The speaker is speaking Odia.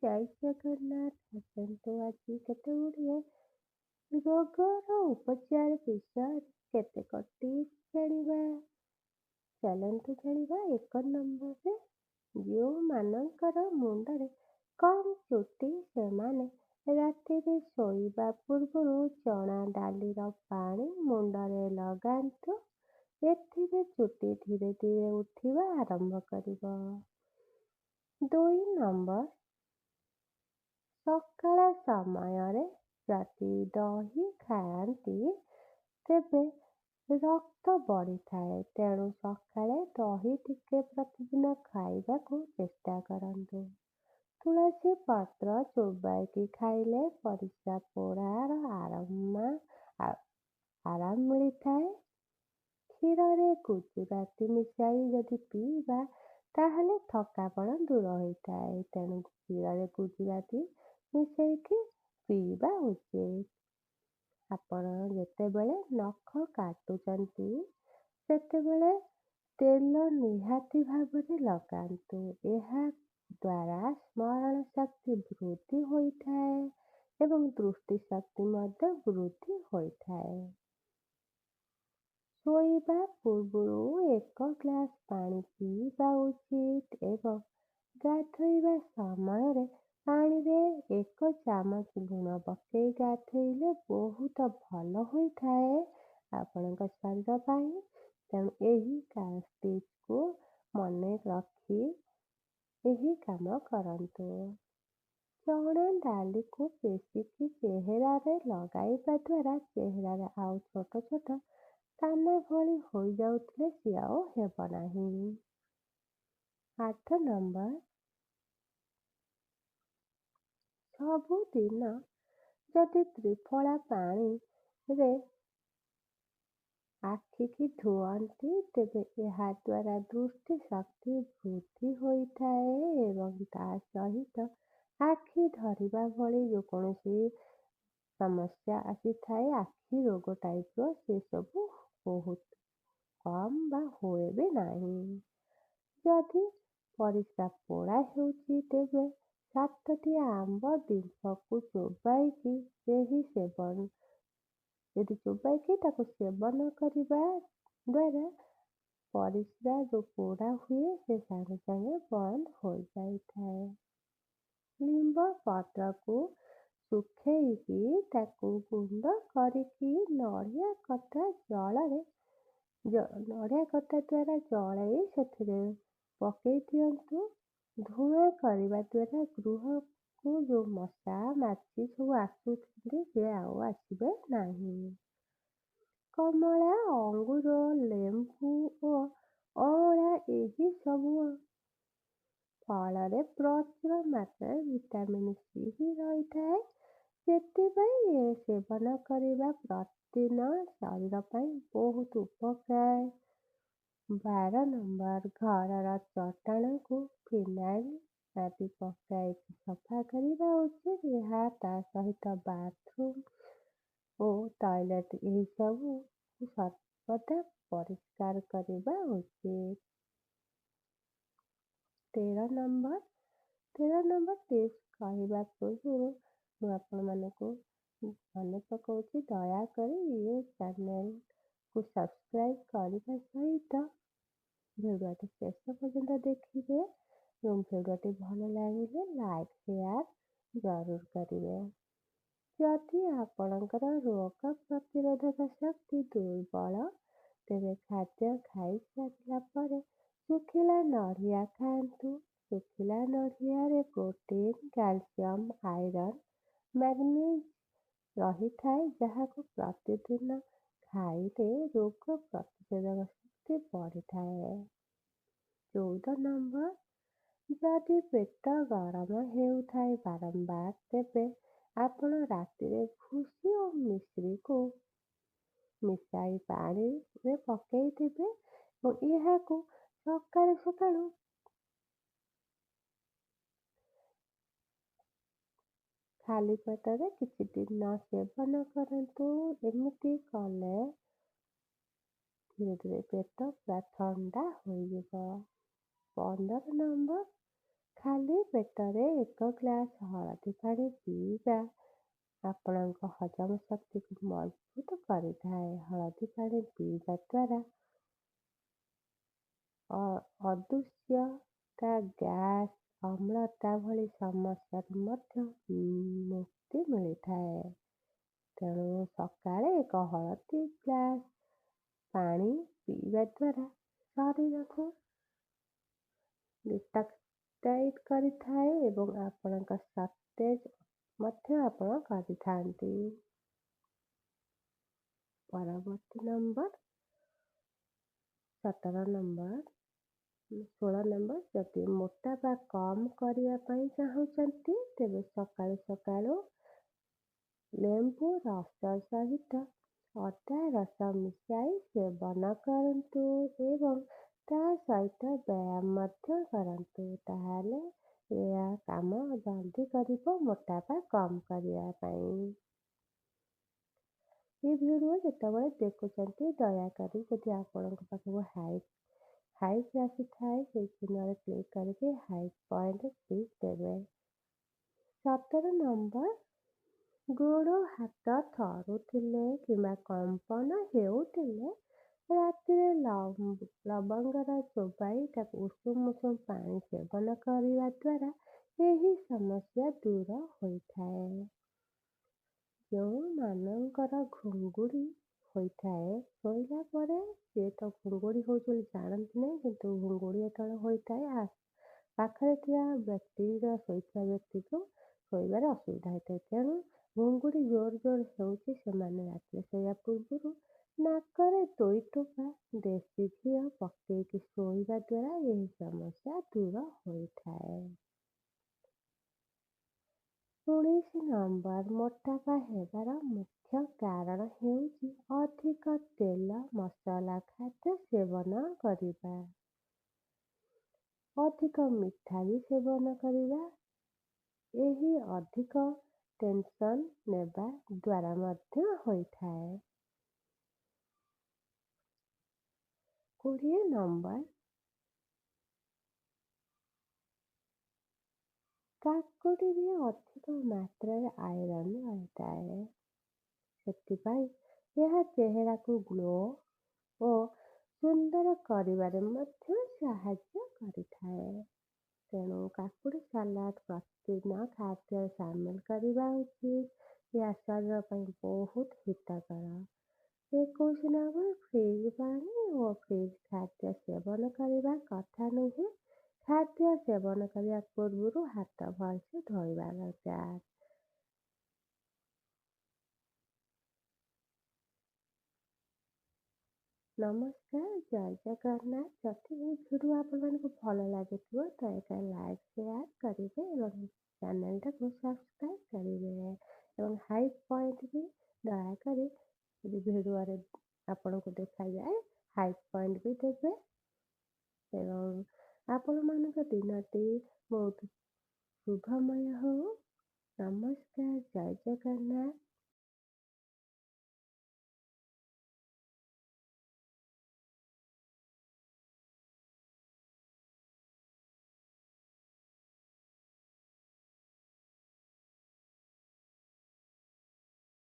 ଜୟ ଜଗନ୍ନାଥ। ଆସନ୍ତୁ ଆଜି କେତେଗୁଡ଼ିଏ ରୋଗର ଉପଚାର ବିଷୟରେ କେତେକ ଟିପ୍ସ ଜାଣିବା। ଚାଲନ୍ତୁ ଜାଣିବା 1 ନମ୍ବରରେ, ଯେଉଁମାନଙ୍କର ମୁଣ୍ଡରେ କମ୍ ଚୁଟି ସେମାନେ ରାତିରେ ଶୋଇବା ପୂର୍ବରୁ ଚଣା ଡାଲିର ପାଣି ମୁଣ୍ଡରେ ଲଗାନ୍ତୁ। ଏଥିରେ ଚୁଟି ଧୀରେ ଧୀରେ ଉଠିବା ଆରମ୍ଭ କରିବ। 2 ନମ୍ବର, ସକାଳ ସମୟରେ ଯଦି ଦହି ଖାଆନ୍ତି ତେବେ ରକ୍ତ ବଢ଼ିଥାଏ, ତେଣୁ ସକାଳେ ଦହି ଟିକେ ପ୍ରତିଦିନ ଖାଇବାକୁ ଚେଷ୍ଟା କରନ୍ତୁ। ତୁଳସୀ ପତ୍ର ଚୋବାଇକି ଖାଇଲେ ପରିସ୍ରା ପୋଡ଼ାର ଆରାମ ମିଳିଥାଏ। କ୍ଷୀରରେ ଗୁଜୁରାତି ମିଶାଇ ଯଦି ପିଇବା ତାହେଲେ ଥକାପଣ ଦୂର ହୋଇଥାଏ, ତେଣୁ କ୍ଷୀରରେ ଗୁଜୁରାତି ମିଶାଇକି ପିଇବା ଉଚିତ। ଆପଣ ଯେତେବେଳେ ନଖ କାଟୁଛନ୍ତି ସେତେବେଳେ ତେଲ ନିହାତି ଭାବରେ ଲଗାନ୍ତୁ। ଏହା ଦ୍ୱାରା ସ୍ମରଣ ଶକ୍ତି ବୃଦ୍ଧି ହୋଇଥାଏ ଏବଂ ଦୃଷ୍ଟି ଶକ୍ତି ମଧ୍ୟ ବୃଦ୍ଧି ହୋଇଥାଏ। ଶୋଇବା ପୂର୍ବରୁ 1 ଗ୍ଲାସ ପାଣି ପିଇବା ଉଚିତ ଏବଂ ଗାଧୋଇବା ସମୟରେ ପାଣିରେ 1 ଚାମଚ ଲୁଣ ପକାଇ ଗାଧୋଇଲେ ବହୁତ ଭଲ ହୋଇଥାଏ ଆପଣଙ୍କ ଶରୀର ପାଇଁ। ତେଣୁ ଏହି ଟିପ୍ସକୁ ମନେ ରଖି ଏହି କାମ କରନ୍ତୁ। ଚଣା ଡାଲିକୁ ପେଷିକି ଚେହେରାରେ ଲଗାଇବା ଦ୍ୱାରା ଚେହେରାରେ ଆଉ ଛୋଟ ଛୋଟ ଦାନା ଭଳି ହୋଇଯାଉଥିଲେ ସିଏ ଆଉ ହେବ ନାହିଁ। 8 ନମ୍ବର, ସବୁଦିନ ଯଦି ତ୍ରିଫଳା ପାଣିରେ ଆଖିକି ଧୁଅନ୍ତି ତେବେ ଏହା ଦ୍ୱାରା ଦୃଷ୍ଟି ଶକ୍ତି ବୃଦ୍ଧି ହୋଇଥାଏ ଏବଂ ତା ସହିତ ଆଖି ଧରିବା ଭଳି ଯେକୌଣସି ସମସ୍ୟା ଆସିଥାଏ, ଆଖି ରୋଗ ଟାଇପର, ସେସବୁ ବହୁତ କମ୍ ବା ହୁଏ ବି ନାହିଁ। ଯଦି ପରିସ୍ରା ପୋଡ଼ା ହେଉଛି ତେବେ 7ଟି ଆମ୍ବ ଡିମ୍ଫକୁ ଚୋବାଇକି ତାକୁ ସେବନ କରିବା ଦ୍ୱାରା ପରିସ୍ରା ଯେଉଁ ପୋଡ଼ା ହୁଏ ସେ ସାଙ୍ଗେ ସାଙ୍ଗେ ବନ୍ଦ ହୋଇଯାଇଥାଏ। ଲିମ୍ବ ପତ୍ରକୁ ଶୁଖେଇକି ତାକୁ ଗୁଣ୍ଡ କରିକି ନଡ଼ିଆ କତା ଦ୍ୱାରା ଜଳାଇ ସେଥିରେ ପକାଇ ଦିଅନ୍ତୁ। ଧୂଆଁ କରିବା ଦ୍ୱାରା ଗୃହକୁ ଯେଉଁ ମଶା ମାଛି ସବୁ ଆସୁଛନ୍ତି ସେ ଆଉ ଆସିବେ ନାହିଁ। କମଳା, ଅଙ୍ଗୁର, ଲେମ୍ବୁ ଓ ଅଁଳା ଏହି ସବୁ ଫଳରେ ପ୍ରଚୁର ମାତ୍ରାରେ ଭିଟାମିନ୍ ସି ରହିଥାଏ, ସେଥିପାଇଁ ସେବନ କରିବା ପ୍ରତିଦିନ ଶରୀର ପାଇଁ ବହୁତ ଉପକାର। 12 ନମ୍ବର, ଘରର ଚଟାଣକୁ ଫିନାଇଲ ଆଦି ପକାଇକି ସଫା କରିବା ଉଚିତ। ଏହା ତା ସହିତ ବାଥରୁମ୍ ଓ ଟଏଲେଟ୍ ଏହିସବୁ ସର୍ବଦା ପରିଷ୍କାର କରିବା ଉଚିତ। 13 ନମ୍ବର ଟିପ୍ସ କହିବା ପୂର୍ବରୁ ମୁଁ ଆପଣମାନଙ୍କୁ ମନେ ପକାଉଛି, ଦୟାକରି ଏ ଚ୍ୟାନେଲକୁ ସବସ୍କ୍ରାଇବ କରିବା ସହିତ ଭିଡ଼ିଓଟି ଶେଷ ପର୍ଯ୍ୟନ୍ତ ଦେଖିବେ ଏବଂ ଭିଡ଼ିଓଟି ଭଲ ଲାଗିଲେ ଲାଇକ୍ ସେୟାର ଜରୁର କରିବେ। ଯଦି ଆପଣଙ୍କର ରୋଗ ପ୍ରତିରୋଧକ ଶକ୍ତି ଦୁର୍ବଳ ତେବେ ଖାଦ୍ୟ ଖାଇସାରିଲା ପରେ ଶୁଖିଲା ନଡ଼ିଆ ଖାଆନ୍ତୁ। ଶୁଖିଲା ନଡ଼ିଆରେ ପ୍ରୋଟିନ୍, କ୍ୟାଲସିୟମ୍, ଆଇରନ୍, ମ୍ୟାଗ୍ନେସିୟମ୍ ରହିଥାଏ, ଯାହାକୁ ପ୍ରତିଦିନ ଖାଇଲେ ରୋଗ ପ୍ରତିରୋଧକ ଶକ୍ତି ବଢ଼ିଥାଏ। 14 ନମ୍ବର, ଯଦି ପେଟ ଗରମ ହେଉଥାଏ ବାରମ୍ବାର ତେବେ ଆପଣ ରାତିରେ ଭୁସି ଓ ମିଶ୍ରିକୁ ମିଶାଇ ପାଣିରେ ପକାଇଦେବେ ଏବଂ ଏହାକୁ ସକାଳୁ ଖାଲି ପେଟରେ କିଛି ଦିନ ସେବନ କରନ୍ତୁ। ଏମିତି କଲେ ଧୀରେ ଧୀରେ ପେଟ ପୁରା ଥଣ୍ଡା ହୋଇଯିବ। 15 ନମ୍ବର, ଖାଲି ପେଟରେ 1 ଗ୍ଲାସ ହଳଦୀ ପାଣି ପିଇବା ଆପଣଙ୍କ ହଜମ ଶକ୍ତିକୁ ମଜବୁତ କରିଥାଏ। ହଳଦୀ ପାଣି ପିଇବା ଦ୍ୱାରା ଅଦୃଶ୍ୟତା, ଗ୍ୟାସ୍, ଅମ୍ଳତା ଭଳି ସମସ୍ୟାରୁ ମଧ୍ୟ ମୁକ୍ତି ମିଳିଥାଏ। ତେଣୁ ସକାଳେ 1 ହଳଦୀ ଗ୍ଲାସ ପାଣି ପିଇବା ଦ୍ୱାରା ଶରୀରକୁ ଡିଟକ୍ସିଫାଇ କରିଥାଏ ଏବଂ ଆପଣଙ୍କ ସତେଜ ମଧ୍ୟ ଆପଣ କରିଥାନ୍ତି। ପରବର୍ତ୍ତୀ ନମ୍ବର 17 ନମ୍ବର 16 ନମ୍ବର, ଯଦି ମୋଟାପା କମ୍ କରିବା ପାଇଁ ଚାହୁଁଛନ୍ତି ତେବେ ସକାଳୁ ସକାଳୁ ଲେମ୍ବୁ ରସ ସହିତ ଅଦା ରସ ମିଶାଇ ସେବନ କରନ୍ତୁ ଏବଂ ତା ସହିତ ବ୍ୟାୟାମ ମଧ୍ୟ କରନ୍ତୁ। ତାହେଲେ ଏହା କାମ ଜଲ୍ଦି କରିବ ମୋଟାପା କମ୍ କରିବା ପାଇଁ। এই ଭିଡ଼ିଓ ଯେତେବେଳେ ଦେଖୁଛନ୍ତି ଦୟାକରି ଯଦି ଆପଣଙ୍କ ପାଖକୁ ହାଇଟ୍ ଆସିଥାଏ ସେଇ ଚିହ୍ନରେ କ୍ଲିକ୍ କରିକି ହାଇଟ୍ ପଏଣ୍ଟ କ୍ଲିକ୍ ଦେବେ। 17 ନମ୍ବର, ଗୋଡ଼ ହାତ ଥରୁଥିଲେ କିମ୍ବା କମ୍ପନ ହେଉଥିଲେ ରାତିରେ ଲବଙ୍ଗର ଚୋବାଇ ତାକୁ ଉଷୁମ ପାଣି ସେବନ କରିବା ଦ୍ୱାରା ଏହି ସମସ୍ୟା ଦୂର ହୋଇଥାଏ। ଯେଉଁମାନଙ୍କର ଘୁଙ୍ଗୁଡ଼ି ହୋଇଥାଏ ଶୋଇଲା ପରେ, ସିଏ ତ ଘୁଙ୍ଗୁଡ଼ି ହେଉଛି ବୋଲି ଜାଣନ୍ତି ନାହିଁ, କିନ୍ତୁ ଘୁଙ୍ଗୁଡ଼ି ଯେତେବେଳେ ହୋଇଥାଏ ପାଖରେ ଥିବା ବ୍ୟକ୍ତିର ଶୋଇଥିବା ବ୍ୟକ୍ତିକୁ ଶୋଇବାରେ ଅସୁବିଧା ହୋଇଥାଏ। ତେଣୁ ଘୁଙ୍ଗୁଡ଼ି ଜୋର ହେଉଛି ସେମାନେ ରାତିରେ ଶୋଇବା ପୂର୍ବରୁ ନାକରେ 2 ଟୋପା ଦେଶୀ ଘିଅ ପକେଇକି ଶୋଇବା ଦ୍ୱାରା ଏହି ସମସ୍ୟା ଦୂର ହୋଇଥାଏ। 19 ନମ୍ବର, ମୋଟାପା ହେବାର ମୁଖ୍ୟ କାରଣ ହେଉଛି ଅଧିକ ତେଲ ମସଲା ଖାଦ୍ୟ ସେବନ କରିବା। ଅଧିକ ମିଠା ବି ସେବନ କରିବା। ଏହି ଅଧିକ ଟେନସନ୍ ନେବା ଦ୍ୱାରା ମଧ୍ୟ ହୋଇଥାଏ। 20 ନମ୍ବର, କାକୁଡ଼ିରେ ଅଧିକ ମାତ୍ରାରେ ଆଇରନ୍ ରହିଥାଏ। ସେଥିପାଇଁ ଏହା ଚେହେରାକୁ ଗ୍ଲୋ ଓ ସୁନ୍ଦର କରିବାରେ ମଧ୍ୟ ସାହାଯ୍ୟ କରିଥାଏ। ତେଣୁ କାକୁଡ଼ି ସାଲାଡ୍ ପ୍ରତିଦିନ ଖାଦ୍ୟରେ ସାମିଲ କରିବା ଉଚିତ। ଏହା ଶରୀର ପାଇଁ ବହୁତ ହିତକର। 21 ନମ୍ବର, ଫ୍ରିଜ୍ ପାଣି ଓ ଫ୍ରିଜ୍ ଖାଦ୍ୟ ସେବନ କରିବା କଥା ନୁହେଁ। ଖାଦ୍ୟ ସେବନ କରିବା ପୂର୍ବରୁ ହାତ ଭଲସେ ଧୋଇବା ଦରକାର। ନମସ୍କାର, ଜୟ ଜଗନ୍ନାଥ। ଯଦି ଏହି ଭିଡ଼ିଓ ଆପଣମାନଙ୍କୁ ଭଲ ଲାଗୁଥିବ ଦୟାକରି ଲାଇକ୍ ସେୟାର କରିବେ ଏବଂ ଚ୍ୟାନେଲଟାକୁ ସବସ୍କ୍ରାଇବ୍ କରିବେ ଏବଂ ହାଇଟ୍ ପଏଣ୍ଟ ବି ଦୟାକରି ଯଦି ଭିଡ଼ିଓରେ ଆପଣଙ୍କୁ ଦେଖାଯାଏ ହାଇଟ୍ ପଏଣ୍ଟ ବି ଦେବେ ଏବଂ ଆପଣମାନଙ୍କ ଦିନଟି ବହୁତ ଶୁଭମୟ ହେଉ। ନମସ୍କାର, ଜୟ ଜଗନ୍ନାଥ।